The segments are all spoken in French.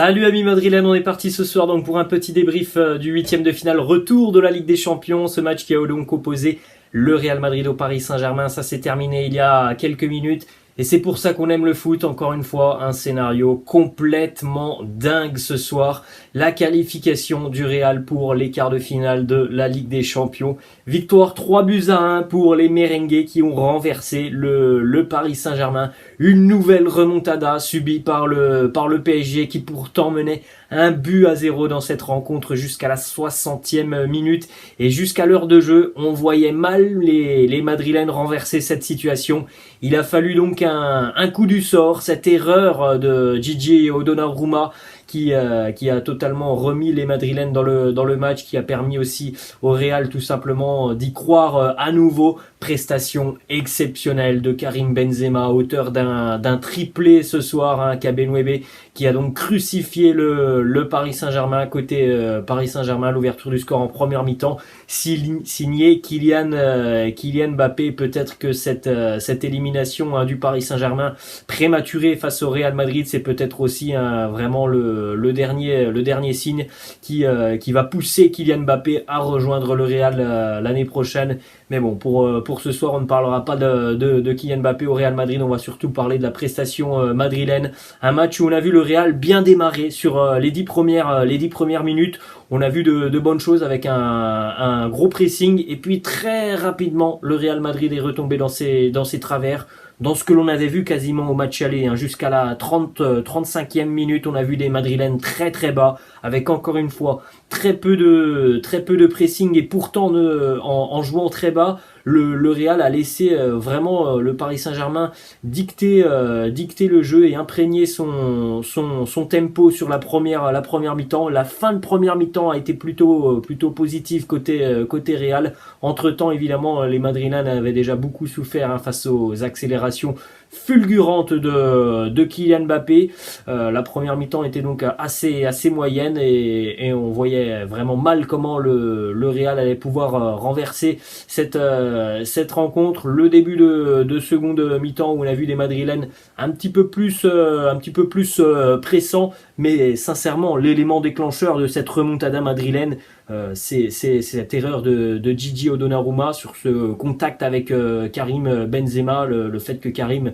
Salut amis madrilènes, on est parti ce soir donc pour un petit débrief du huitième de finale retour de la Ligue des Champions. Ce match qui a donc opposé le Real Madrid au Paris Saint-Germain, ça s'est terminé il y a quelques minutes. Et c'est pour ça qu'on aime le foot, encore une fois, un scénario complètement dingue ce soir. La qualification du Real pour les quarts de finale de la Ligue des Champions. Victoire 3-1 pour les merengues qui ont renversé le Paris Saint-Germain. Une nouvelle remontada subie par le PSG qui pourtant menait 1-0 dans cette rencontre jusqu'à la 60e minute. Et jusqu'à l'heure de jeu, on voyait mal les Madrilènes renverser cette situation. Il a fallu donc un coup du sort, cette erreur de Gigi Donnarumma qui a totalement remis les Madrilènes dans le match, qui a permis aussi au Real tout simplement d'y croire à nouveau. Prestation exceptionnelle de Karim Benzema, auteur d'un triplé ce soir, Cabenwebe, qui a donc crucifié le Paris Saint-Germain. Côté Paris Saint-Germain, l'ouverture du score en première mi-temps, signé Kylian Mbappé. Peut-être que cette élimination du Paris Saint-Germain prématurée face au Real Madrid, c'est peut-être aussi vraiment le dernier signe qui va pousser Kylian Mbappé à rejoindre le Real l'année prochaine. Mais bon, pour ce soir, on ne parlera pas de Kylian Mbappé au Real Madrid, on va surtout parler de la prestation madrilène. Un match où on a vu le Real bien démarrer sur les 10 premières minutes. On a vu de bonnes choses avec un gros pressing, et puis très rapidement, le Real Madrid est retombé dans ses travers. Dans ce que l'on avait vu quasiment au match aller, jusqu'à la 35e minute, on a vu des Madrilènes très très bas, avec encore une fois très peu de pressing, et pourtant en jouant très bas, le Real a laissé vraiment le Paris Saint-Germain dicter le jeu et imprégner son tempo sur la première mi-temps. La fin de première mi-temps a été plutôt positive côté Real. Entre-temps, évidemment, les Madrilènes avaient déjà beaucoup souffert face aux accélérations fulgurante de Kylian Mbappé. La première mi-temps était donc assez moyenne, et on voyait vraiment mal comment le Real allait pouvoir renverser cette rencontre. Le début de seconde mi-temps où on a vu des Madrilènes un petit peu plus pressants, mais sincèrement l'élément déclencheur de cette remontada madrilène, c'est cette erreur de Gigi Donnarumma sur ce contact avec Karim Benzema, le fait que Karim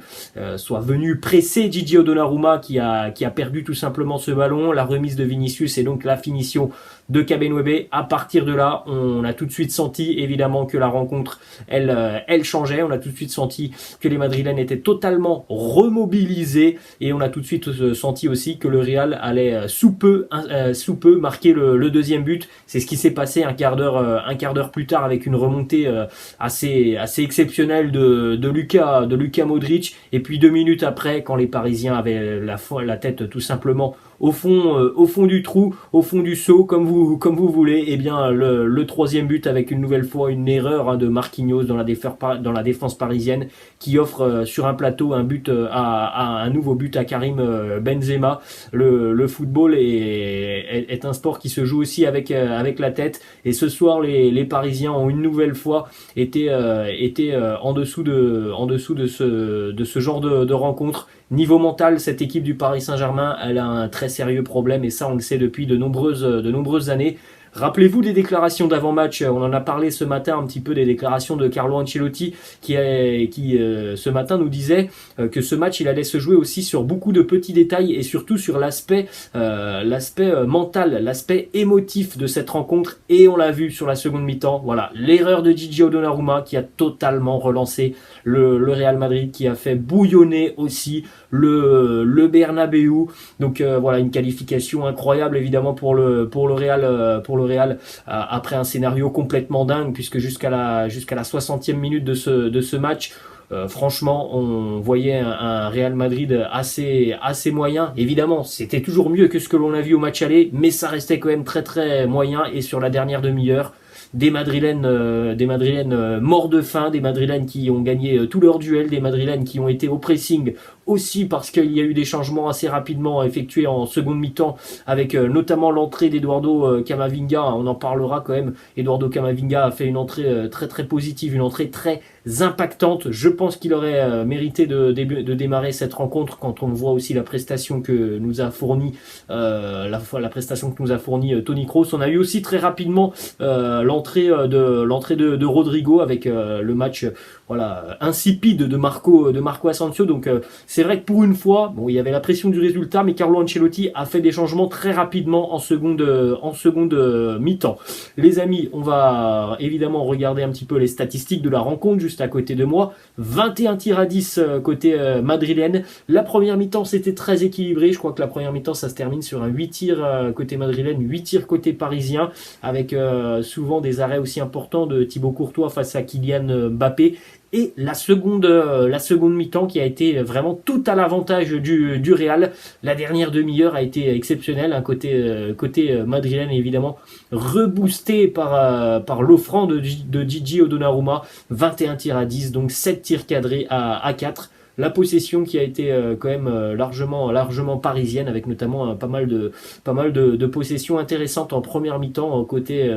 soit venu presser Gigi Donnarumma qui a perdu tout simplement ce ballon, la remise de Vinicius et donc la finition de Cabenwebe. À partir de là, on a tout de suite senti évidemment que la rencontre elle changeait. On a tout de suite senti que les Madrilènes étaient totalement remobilisés, et on a tout de suite senti aussi que le Real allait sous peu marquer le deuxième but. C'est ce qui s'est passé un quart d'heure plus tard, avec une remontée assez exceptionnelle de Luka Modric, et puis 2 minutes après, quand les Parisiens avaient la tête tout simplement au fond du trou, au fond du seau, comme vous voulez, et bien le troisième but, avec une nouvelle fois une erreur de Marquinhos dans la défense parisienne, qui offre sur un plateau un nouveau but à Karim Benzema. Le football est un sport qui se joue aussi avec la tête, et ce soir les Parisiens ont une nouvelle fois été en dessous de ce genre de rencontre. Niveau mental, cette équipe du Paris Saint-Germain, elle a un très sérieux problème, et ça on le sait depuis de nombreuses années. Rappelez-vous des déclarations d'avant-match, on en a parlé ce matin un petit peu, des déclarations de Carlo Ancelotti qui ce matin nous disait que ce match il allait se jouer aussi sur beaucoup de petits détails, et surtout sur l'aspect mental, l'aspect émotif de cette rencontre, et on l'a vu sur la seconde mi-temps. Voilà, l'erreur de Gigi Donnarumma qui a totalement relancé le Real Madrid, qui a fait bouillonner aussi le Bernabéu. Donc voilà, une qualification incroyable évidemment pour le Real après un scénario complètement dingue, puisque jusqu'à la 60e minute de ce match, franchement, on voyait un Real Madrid assez moyen. Évidemment, c'était toujours mieux que ce que l'on a vu au match aller, mais ça restait quand même très très moyen. Et sur la dernière demi-heure, des Madrilènes morts de faim, des Madrilènes qui ont gagné tous leurs duels, des Madrilènes qui ont été au pressing aussi parce qu'il y a eu des changements assez rapidement effectués en seconde mi-temps avec notamment l'entrée d'Eduardo Camavinga. On en parlera quand même. Eduardo Camavinga a fait une entrée très très positive, une entrée très impactante. Je pense qu'il aurait mérité de démarrer cette rencontre quand on voit aussi la prestation que nous a fourni la prestation que nous a fourni Toni Kroos. On a eu aussi très rapidement l'entrée de Rodrigo avec le match voilà insipide de Marco Asensio. Donc c'est vrai que pour une fois, bon, il y avait la pression du résultat, mais Carlo Ancelotti a fait des changements très rapidement en seconde mi-temps. Les amis, on va évidemment regarder un petit peu les statistiques de la rencontre juste à côté de moi. 21 tirs à 10 côté madrilène. La première mi-temps, c'était très équilibré. Je crois que la première mi-temps, ça se termine sur un 8 tirs côté madrilène, 8 tirs côté parisien, avec souvent des arrêts aussi importants de Thibaut Courtois face à Kylian Mbappé. Et la seconde mi-temps qui a été vraiment tout à l'avantage du Real. La dernière demi-heure a été exceptionnelle, hein, côté madrilène évidemment reboosté par l'offrande de Gigi Donnarumma. 21 tirs à 10, donc 7 tirs cadrés à 4. La possession qui a été quand même largement parisienne, avec notamment pas mal de possessions intéressantes en première mi-temps côté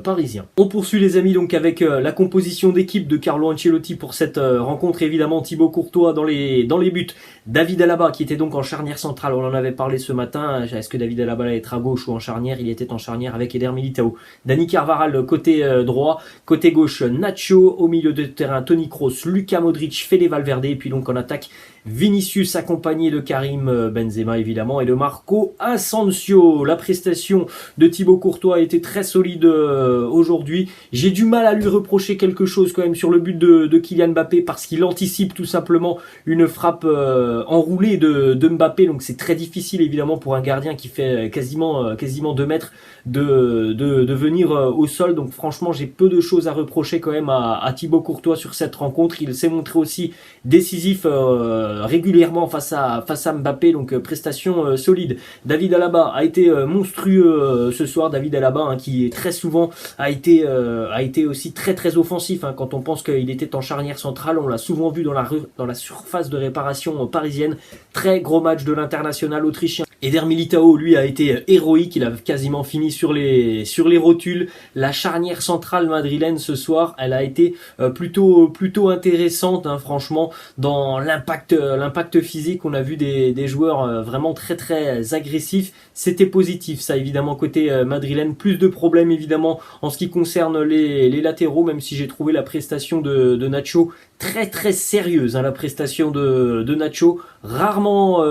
parisien. On poursuit les amis donc avec la composition d'équipe de Carlo Ancelotti pour cette rencontre. Évidemment Thibaut Courtois dans les buts, David Alaba qui était donc en charnière centrale, on en avait parlé ce matin. Est-ce que David Alaba allait être à gauche ou en charnière? Il était en charnière avec Eder Militao. Dani Carvajal côté droit, côté gauche Nacho, au milieu de terrain Toni Kroos, Luka Modric, Fede Valverde, et puis donc en attaque Vinicius accompagné de Karim Benzema évidemment et de Marco Asensio. La prestation de Thibaut Courtois a été très solide aujourd'hui. J'ai du mal à lui reprocher quelque chose quand même sur le but de Kylian Mbappé parce qu'il anticipe tout simplement une frappe enroulée de Mbappé. Donc c'est très difficile évidemment pour un gardien qui fait quasiment 2 mètres de venir au sol. Donc franchement j'ai peu de choses à reprocher quand même à Thibaut Courtois sur cette rencontre. Il s'est montré aussi décisif régulièrement face à Mbappé, donc prestation solide. David Alaba a été monstrueux ce soir. David Alaba hein, qui très souvent a été aussi très très offensif hein, quand on pense qu'il était en charnière centrale. On l'a souvent vu dans la surface de réparation parisienne. Très gros match de l'international autrichien. Eder Militao lui a été héroïque, il a quasiment fini sur les rotules. La charnière centrale madrilène ce soir, elle a été plutôt intéressante hein, franchement dans l'impact physique. On a vu des joueurs vraiment très très agressifs. C'était positif ça évidemment côté madrilène. Plus de problèmes évidemment en ce qui concerne les latéraux, même si j'ai trouvé la prestation de Nacho très très sérieuse hein, la prestation de Nacho, rarement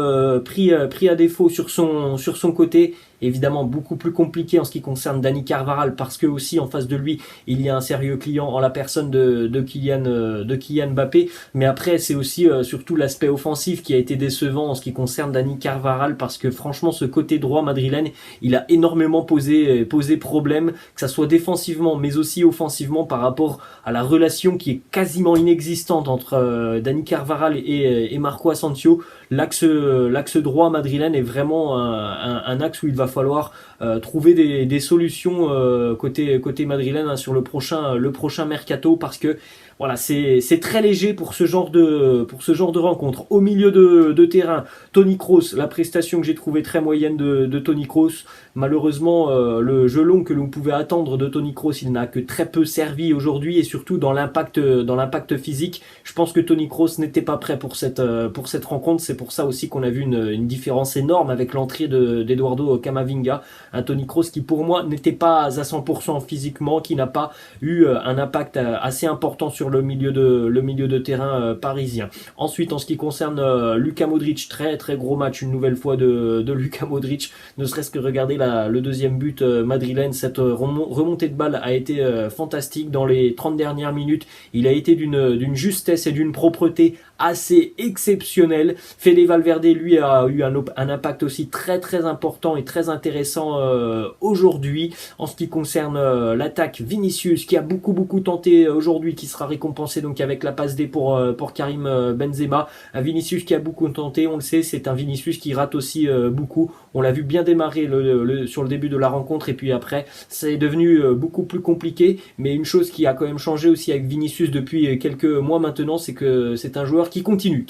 pris à défaut sur son côté. Évidemment beaucoup plus compliqué en ce qui concerne Dani Carvajal parce que aussi en face de lui il y a un sérieux client en la personne de Kylian Mbappé. Mais après c'est aussi surtout l'aspect offensif qui a été décevant en ce qui concerne Dani Carvajal parce que franchement ce côté droit madrilène il a énormément posé problème, que ça soit défensivement mais aussi offensivement par rapport à la relation qui est quasiment inexistante entre Dani Carvajal et Marco Asensio. L'axe droit madrilène est vraiment un axe où il va falloir trouver des solutions côté madrilène hein, sur le prochain mercato parce que voilà, c'est très léger pour ce genre de rencontre. Au milieu de terrain, Toni Kroos, la prestation que j'ai trouvée très moyenne de Toni Kroos. Malheureusement, le jeu long que l'on pouvait attendre de Toni Kroos, il n'a que très peu servi aujourd'hui et surtout dans l'impact physique. Je pense que Toni Kroos n'était pas prêt pour cette rencontre. C'est pour ça aussi qu'on a vu une différence énorme avec l'entrée d'Eduardo Camavinga. Un Toni Kroos qui pour moi n'était pas à 100% physiquement, qui n'a pas eu un impact assez important sur le milieu de terrain parisien. Ensuite, en ce qui concerne Luka Modric, très très gros match une nouvelle fois de Luka Modric. Ne serait-ce que regarder le deuxième but madrilène, cette remontée de balle a été fantastique dans les 30 dernières minutes. Il a été d'une justesse et d'une propreté assez exceptionnelle. Fede Valverde lui a eu un impact aussi très très important et très intéressant aujourd'hui. En ce qui concerne l'attaque, Vinicius qui a beaucoup tenté aujourd'hui, qui sera récompensé donc avec la passe D pour Karim Benzema. Un Vinicius qui a beaucoup tenté, on le sait, c'est un Vinicius qui rate aussi beaucoup. On l'a vu bien démarrer sur le début de la rencontre et puis après, c'est devenu beaucoup plus compliqué. Mais une chose qui a quand même changé aussi avec Vinicius depuis quelques mois maintenant, c'est que c'est un joueur qui continue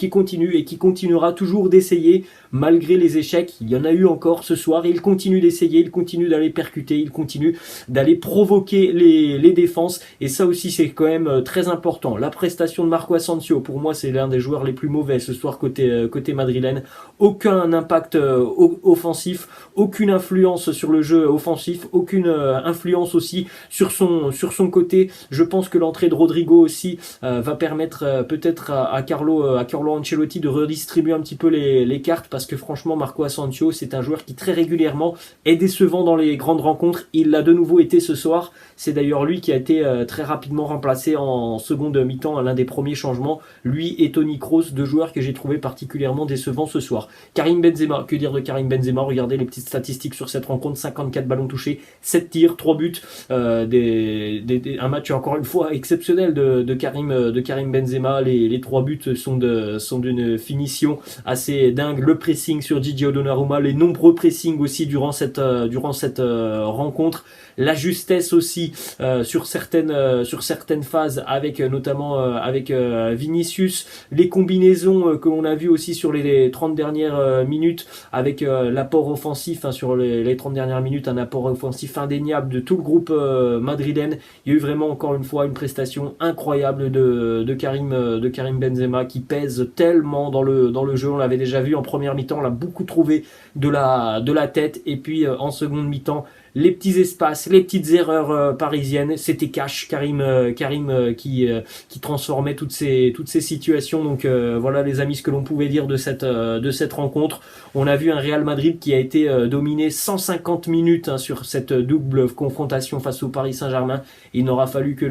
et qui continuera toujours d'essayer malgré les échecs. Il y en a eu encore ce soir et il continue d'essayer, il continue d'aller percuter, il continue d'aller provoquer les défenses et ça aussi c'est quand même très important. La prestation de Marco Asensio, pour moi c'est l'un des joueurs les plus mauvais ce soir côté madrilène. Aucun impact offensif, aucune influence sur le jeu offensif, aucune influence aussi sur son côté. Je pense que l'entrée de Rodrigo aussi va permettre peut-être à Carlo Ancelotti de redistribuer un petit peu les cartes parce que franchement Marco Asensio c'est un joueur qui très régulièrement est décevant dans les grandes rencontres. Il l'a de nouveau été ce soir. C'est d'ailleurs lui qui a été très rapidement remplacé en seconde mi-temps à l'un des premiers changements. Lui et Toni Kroos, deux joueurs que j'ai trouvé particulièrement décevants ce soir. Karim Benzema, que dire de Karim Benzema? Regardez les petites statistiques sur cette rencontre, 54 ballons touchés, 7 tirs, 3 buts, un match encore une fois exceptionnel de Karim Benzema. Les 3 buts sont d'une finition assez dingue. Le pressing sur Gigi Donnarumma, les nombreux pressings aussi durant cette rencontre, la justesse aussi sur certaines phases avec notamment avec Vinicius, les combinaisons que l'on a vues aussi sur les 30 dernières minutes avec l'apport offensif sur les 30 dernières minutes, un apport offensif indéniable de tout le groupe madrilène. Il y a eu vraiment encore une fois une prestation incroyable de Karim Benzema qui pèse tellement dans le jeu. On l'avait déjà vu en première mi-temps, on l'a beaucoup trouvé de la tête et puis en seconde mi-temps les petits espaces, les petites erreurs parisiennes, c'était cash. Karim qui transformait toutes ces situations. Donc voilà les amis ce que l'on pouvait dire de cette rencontre. On a vu un Real Madrid qui a été dominé 150 minutes sur cette double confrontation face au Paris Saint-Germain. Il n'aura fallu que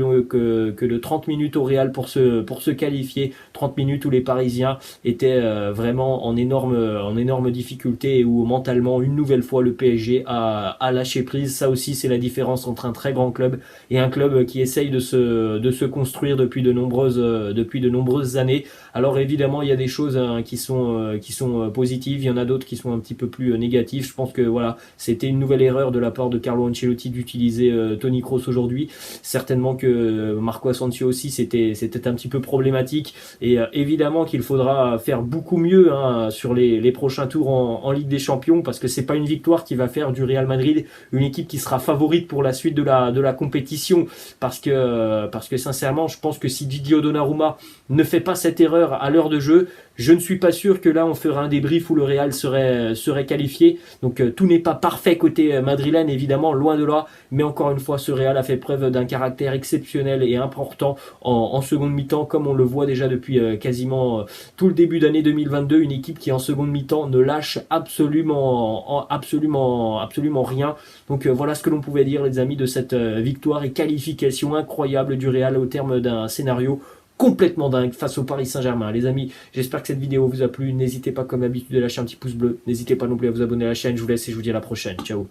de 30 minutes au Real pour se qualifier. 30 minutes où les Parisiens étaient vraiment en énorme difficulté et où mentalement une nouvelle fois le PSG a lâché prise. Ça aussi c'est la différence entre un très grand club et un club qui essaye de se construire depuis de nombreuses années. Alors évidemment il y a des choses qui sont positives, il y en a d'autres qui sont un petit peu plus négatives. Je pense que voilà, c'était une nouvelle erreur de la part de Carlo Ancelotti d'utiliser Toni Kroos aujourd'hui. Certainement que Marco Asensio aussi c'était un petit peu problématique et évidemment qu'il faudra faire beaucoup mieux sur les prochains tours en Ligue des Champions parce que c'est pas une victoire qui va faire du Real Madrid une équipe qui sera favorite pour la suite de la compétition parce que sincèrement je pense que si Gigi Donnarumma ne fait pas cette erreur à l'heure de jeu, je ne suis pas sûr que là on fera un débrief où le Real serait qualifié. Donc tout n'est pas parfait côté madrilène évidemment, loin de là, mais encore une fois ce Real a fait preuve d'un caractère exceptionnel et important en seconde mi-temps comme on le voit déjà depuis quasiment tout le début d'année 2022, une équipe qui en seconde mi-temps ne lâche absolument rien. Donc voilà ce que l'on pouvait dire les amis de cette victoire et qualification incroyable du Real au terme d'un scénario complètement dingue face au Paris Saint-Germain. Les amis, j'espère que cette vidéo vous a plu. N'hésitez pas comme d'habitude à lâcher un petit pouce bleu. N'hésitez pas non plus à vous abonner à la chaîne. Je vous laisse et je vous dis à la prochaine. Ciao.